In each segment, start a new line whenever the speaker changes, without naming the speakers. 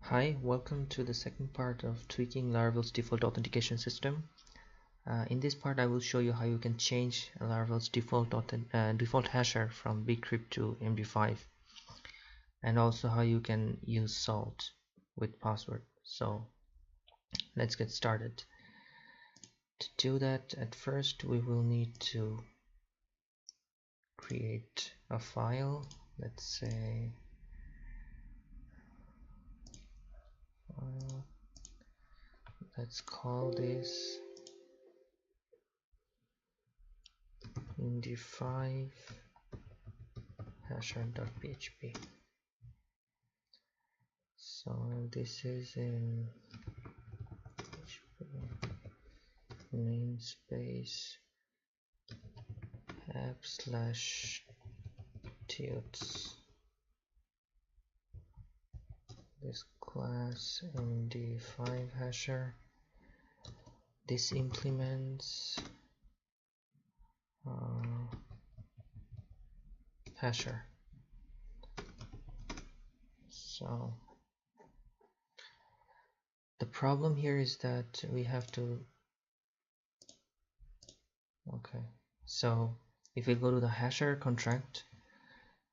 Hi, welcome to the second part of tweaking Laravel's default authentication system. In this part I will show you how you can change Laravel's default hasher from bcrypt to MD5, and also how you can use salt with password. So let's get started. To do that, at first we will need to create a file. Let's say let's call this MD5 hasher.php. So this is in namespace app/tutes. This class MD5 hasher. This implements hasher. So the problem here is that we have to so if we go to the hasher contract,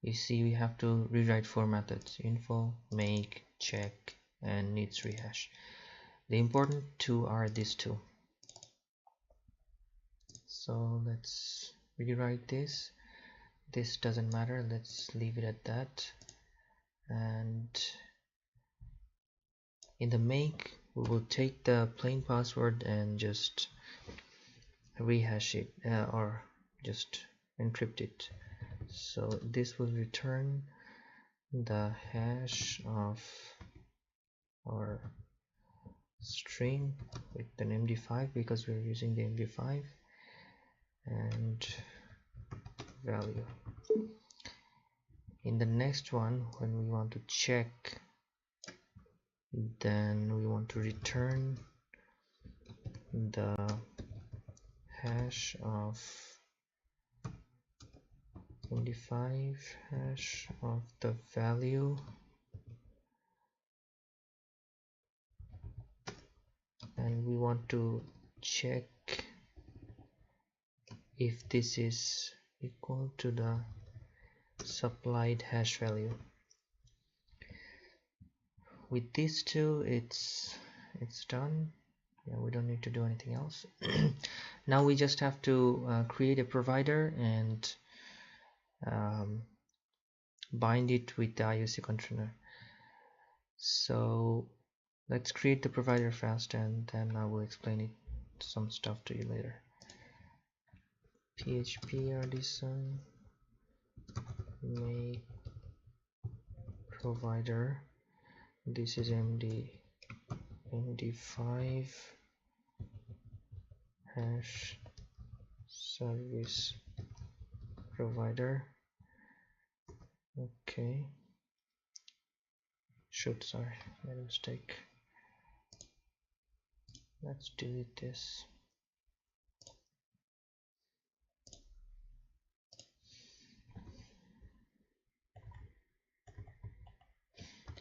you see we have to rewrite four methods: info, make, check, and needs rehash. The important two are these two. So let's rewrite this. This doesn't matter, let's leave it at that. And in the make, we will take the plain password and just rehash it or just encrypt it. So this will return the hash of our string with an MD5 because we're using the MD5, and value. In the next one, when we want to check, then we want to return the hash of MD5 hash of the value, and we want to check if this is equal to the supplied hash value. With these two, it's done. Yeah, we don't need to do anything else. Now we just have to create a provider and bind it with the IOC container. So let's create the provider fast, and then I will explain it some stuff to you later. PHP artisan make provider. This is MD5 hash service provider. Okay, sorry, made a mistake. Let's delete this.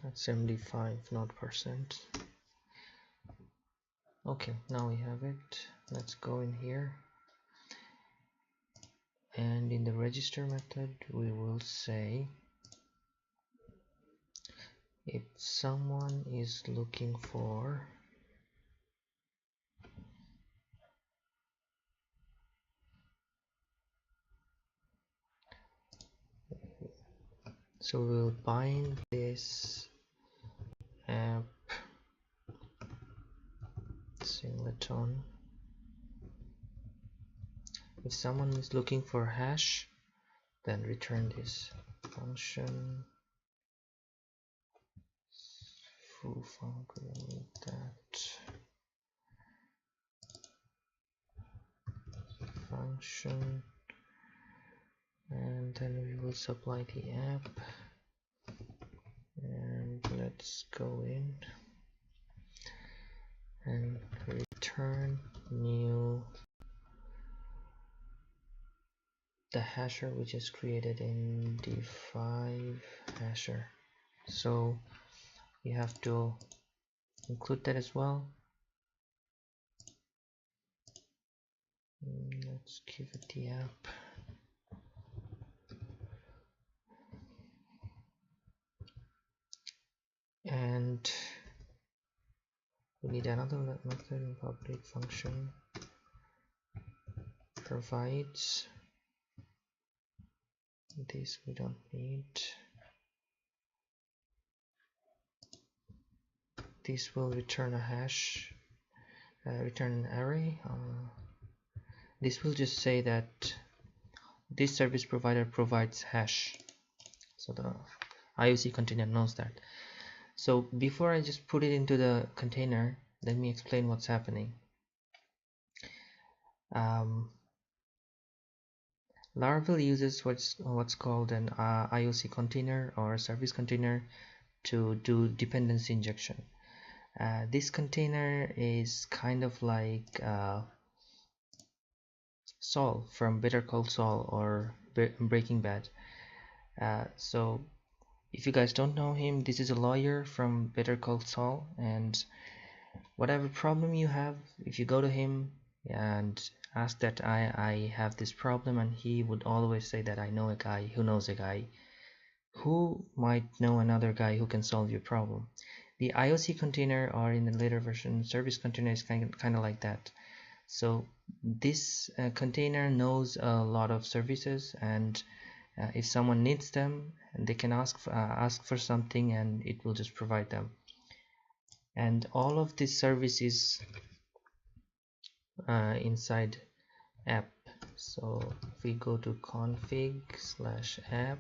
That's MD5, not percent. Okay, now we have it. Let's go in here, and in the register method we will say if someone is looking for so we'll bind this app singleton. If someone is looking for hash, then return this function foo function that function, and then we will supply the app, and let's go in and return new the hasher which is created in MD5 hasher. So you have to include that as well. Let's give it the app. And we need another method in public function provides. This we don't need. This will return a hash, return an array. This will just say that this service provider provides hash, so the IOC container knows that. So before I just put it into the container, let me explain what's happening. Laravel uses what's called an IOC container or service container to do dependency injection. This container is kind of like Saul from Better Call Saul or Breaking Bad. So if you guys don't know him, this is a lawyer from Better Call Saul, and whatever problem you have, if you go to him and ask that I have this problem, and he would always say that I know a guy who knows a guy who might know another guy who can solve your problem. The IOC container, or in the later version service container, is kind of like that. So this container knows a lot of services, and if someone needs them, they can ask for something and it will just provide them. And all of this service is inside app. So if we go to config/app,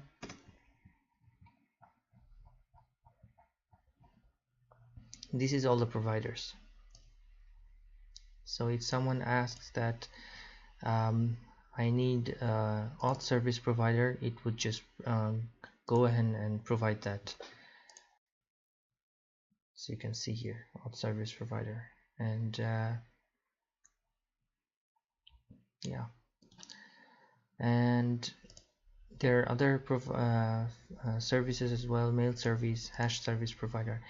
this is all the providers. So if someone asks that I need auth service provider, it would just go ahead and provide that. So you can see here auth service provider, and yeah, and there are other services as well: mail service, hash service provider,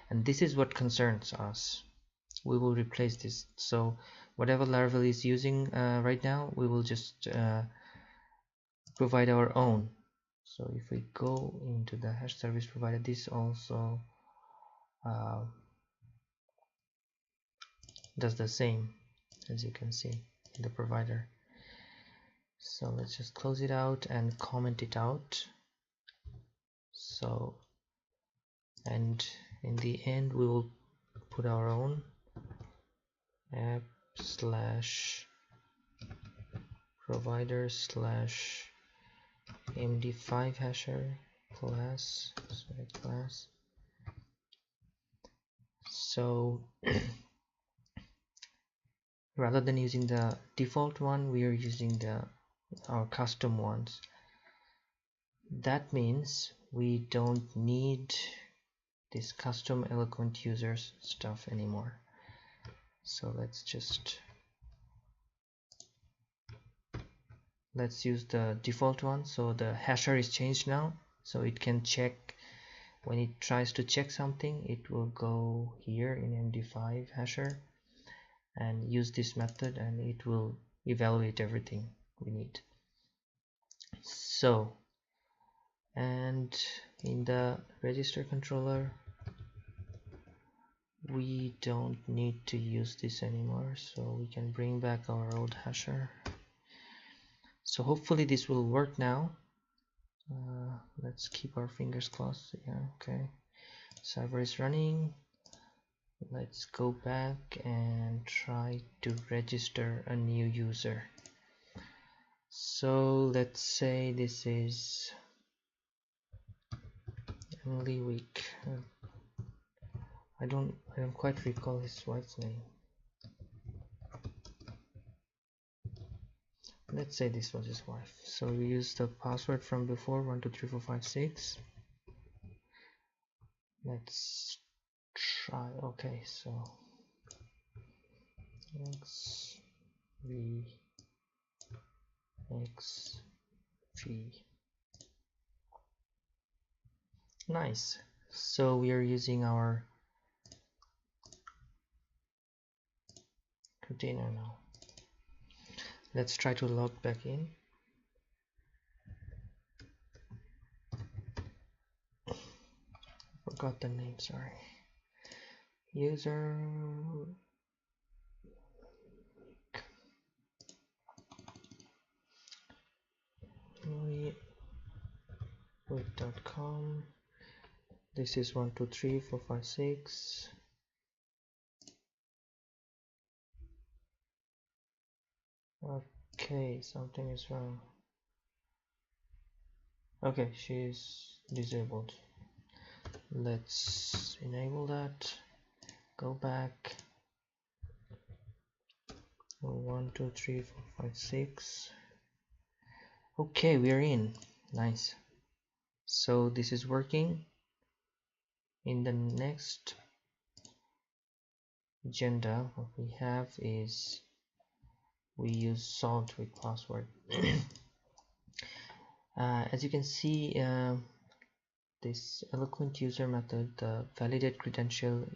and this is what concerns us. We will replace this. So whatever Laravel is using right now, we will just provide our own. So if we go into the hash service provider, this also does the same, as you can see in the provider. So let's just close it out and comment it out. So, and in the end we will put our own app/provider/MD5 hasher class. So rather than using the default one, we are using our custom ones. That means we don't need this custom eloquent users stuff anymore. So let's use the default one. So the hasher is changed now, so it can check when it tries to check something. It will go here in MD5 hasher and use this method, and it will evaluate everything we need. So, and in the register controller, we don't need to use this anymore, so we can bring back our old hasher. So hopefully this will work now. Let's keep our fingers crossed. Yeah, okay, server is running. Let's go back and try to register a new user. So let's say this is Emily Week. I don't quite recall his wife's name. Let's say this was his wife. So we use the password from before, 123456. Let's try. Okay, so XV. Nice. So we are using our container now. Let's try to log back in. Forgot the name, sorry. User wait.com. This is 1234556. Okay, something is wrong. Okay, she is disabled. Let's enable that. Go back. 1234556. Okay, we are in. Nice. So this is working. In the next agenda, what we have is we use salt with password. As you can see, this eloquent user method, the validate credential,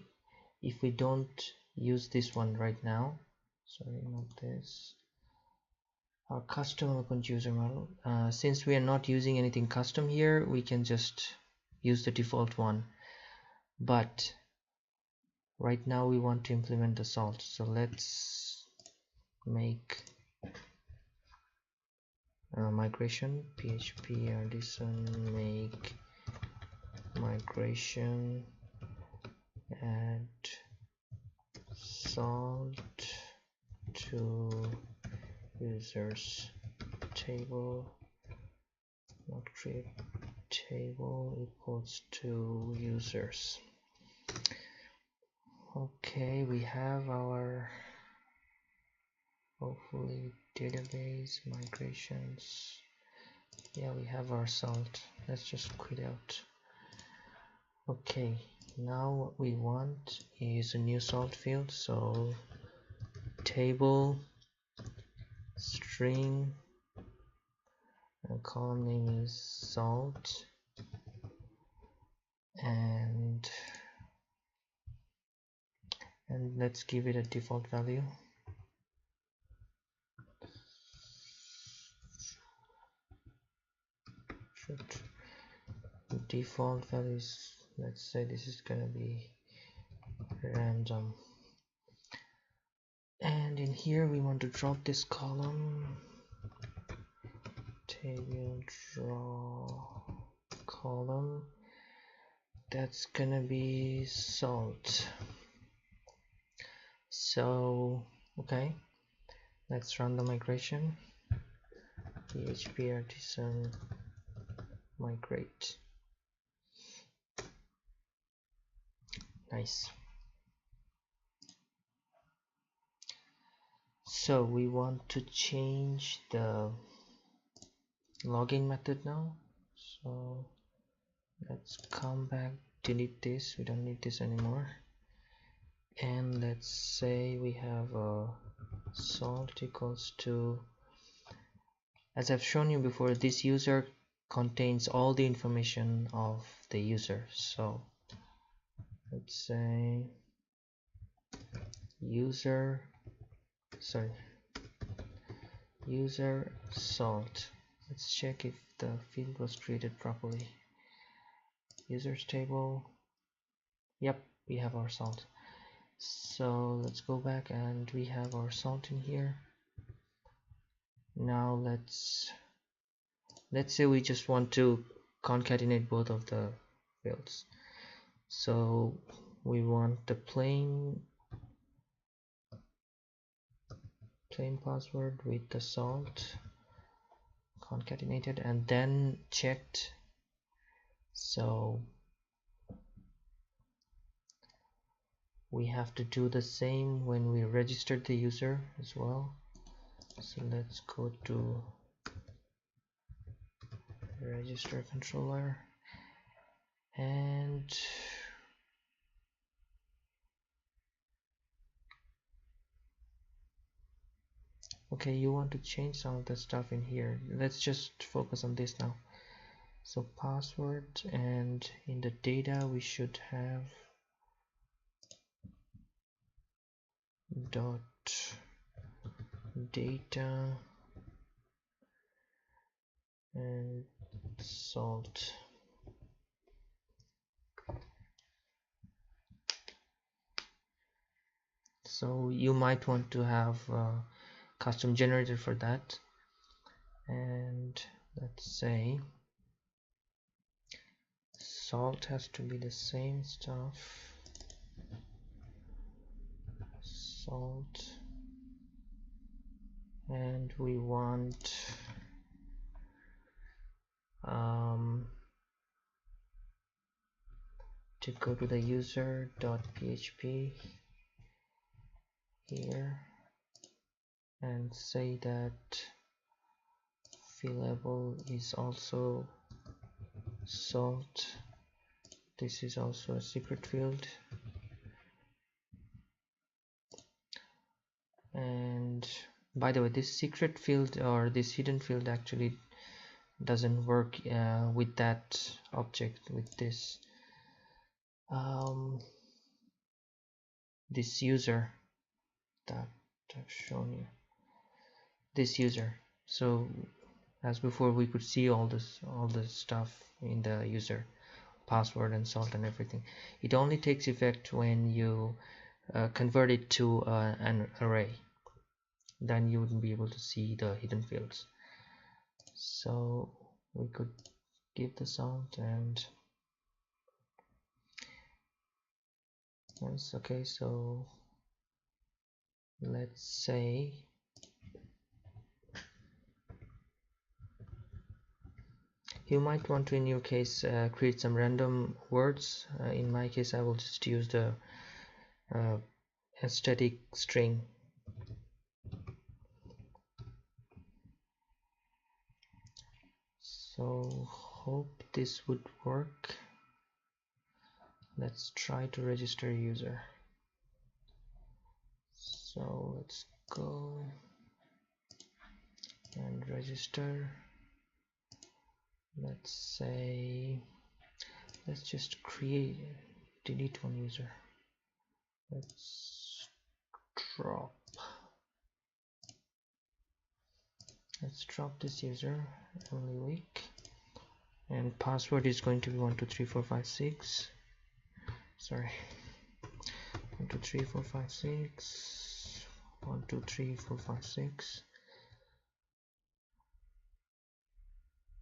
if we don't use this one right now, sorry, not this, our custom eloquent user model, since we are not using anything custom here, we can just use the default one. But right now we want to implement the salt, so let's make migration, php artisan make migration, add salt to users table, not create table equals to users. Okay, we have our hopefully database migrations. Yeah, we have our salt. Let's just quit out. Okay, now what we want is a new salt field, so table string and column name is salt, and let's give it a default value. Default values, let's say this is gonna be random, and in here we want to drop this column, table draw column, that's gonna be salt. So okay, let's run the migration. PHP artisan migrate. Nice. So we want to change the login method now, so let's come back, delete this, we don't need this anymore, and let's say we have a salt equals to, as I've shown you before, this user contains all the information of the user, so let's say user salt. Let's check if the field was created properly. Users table, yep, we have our salt. So let's go back and we have our salt in here. Now let's say we just want to concatenate both of the fields, so we want the plain password with the salt concatenated and then checked. So we have to do the same when we registered the user as well. So let's go to register controller, and okay, you want to change some of the stuff in here. Let's just focus on this now. So password, and in the data we should have dot data and salt. So you might want to have a custom generator for that, and let's say salt has to be the same stuff, salt, and we want to go to the user.php here and say that fillable is also salt. This is also a secret field, and by the way, this secret field or this hidden field actually doesn't work with that object, with this this user that I've shown you, this user. So as before, we could see all this stuff in the user, password and salt and everything. It only takes effect when you convert it to an array. Then you wouldn't be able to see the hidden fields. So we could give the salt and yes, okay, so let's say you might want to, in your case, create some random words. In my case, I will just use the static string. So hope this would work. Let's try to register a user. So let's go and register. Let's say, let's just delete one user. Let's drop this user, Emily Week, and password is going to be 123456. Sorry, 123456, 123456.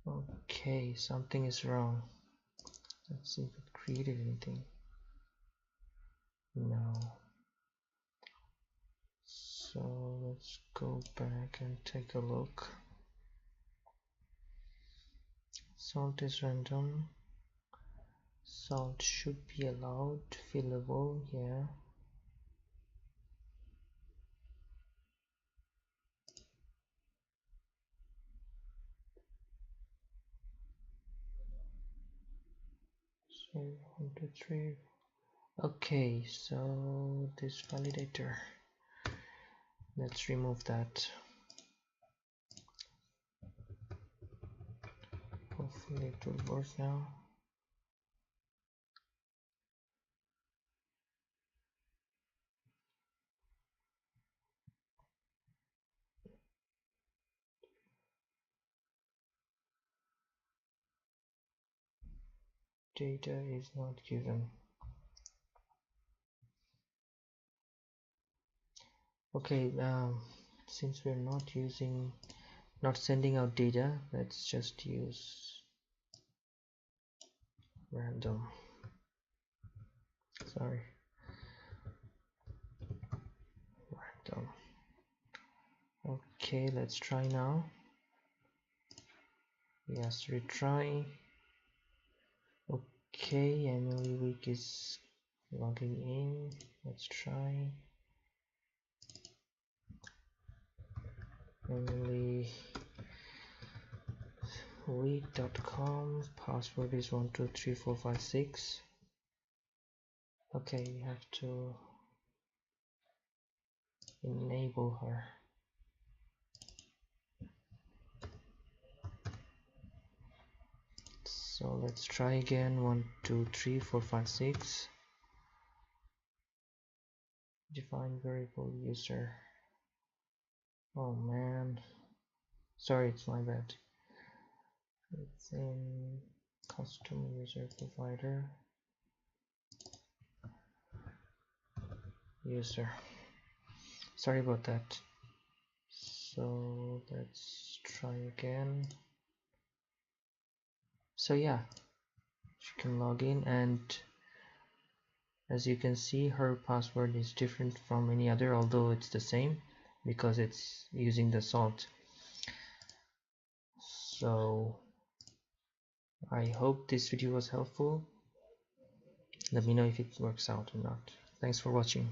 Okay, something is wrong. Let's see if it created anything. No. So let's go back and take a look. Salt is random. Salt should be allowed. Fillable, yeah. So 1, 2, 3. Okay, so this validator, let's remove that. Hopefully it will work now. Data is not given. Okay, since we're not sending out data, let's just use random. Sorry, random. Okay, let's try now. Yes, retry. Okay, Emily Week is logging in. Let's try. emilyweek.com, password is 123456. Okay, we have to enable her. So let's try again. 1 2 3 4 5 6. Define variable user. Oh man, sorry, it's my bad. It's in custom user provider user. Sorry about that. So let's try again. So yeah, she can log in, and as you can see, her password is different from any other, although it's the same because it's using the salt. So I hope this video was helpful. Let me know if it works out or not. Thanks for watching.